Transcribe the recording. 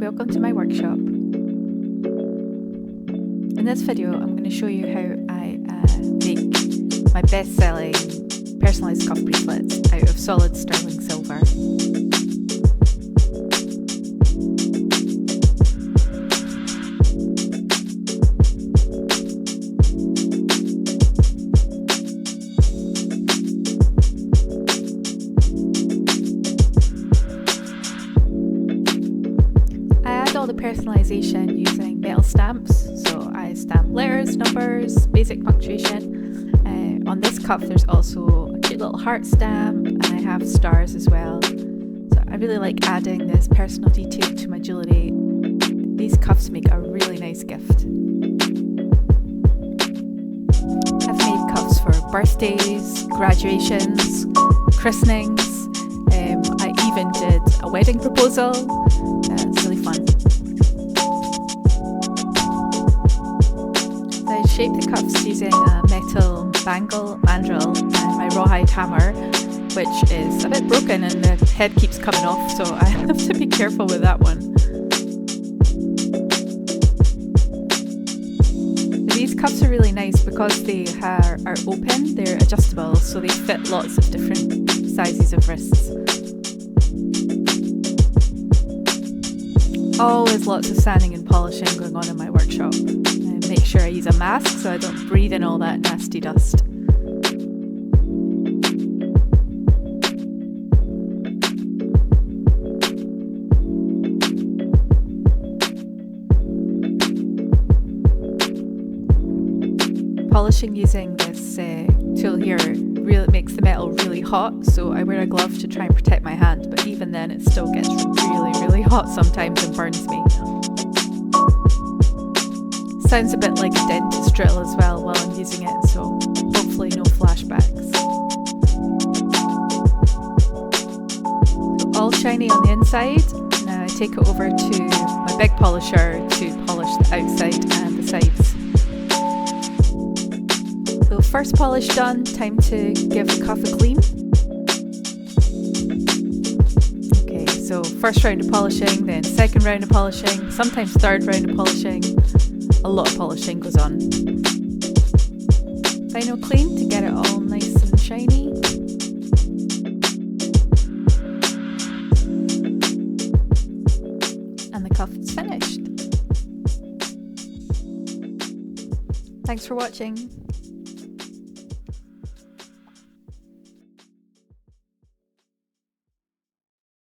welcome to my workshop. In this video I'm going to show you how I make my best-selling personalised cuff bracelets out of solid sterling silver. All the personalisation using metal stamps, so I stamp letters, numbers, basic punctuation. On this cuff there's also a cute little heart stamp, and I have stars as well. So I really like adding this personal detail to my jewellery. These cuffs make a really nice gift. I've made cuffs for birthdays, graduations, christenings. I even did a wedding proposal. It's really fun. I shaped the cuffs using a metal mandrel and my rawhide hammer, which is a bit broken and the head keeps coming off, so I have to be careful with that one. These cuffs are really nice because they are open, they're adjustable, so they fit lots of different sizes of wrists. Always lots of sanding and polishing going on in my workshop. And make sure I use a mask so I don't breathe in all that nasty dust. Polishing using this tool here really makes the metal really hot, so I wear a glove to try and protect my hand, but even then it still gets really hot sometimes and burns me. Sounds a bit like a dentist drill as well while I'm using it, so hopefully no flashbacks. So all shiny on the inside. Now I take it over to my big polisher to polish the outside and the sides. So first polish done, time to give the cuff a clean. Okay, so first round of polishing, then second round of polishing, sometimes third round of polishing. A lot of polishing goes on. Final clean to get it all nice and shiny. And the cuff is finished. Thanks for watching.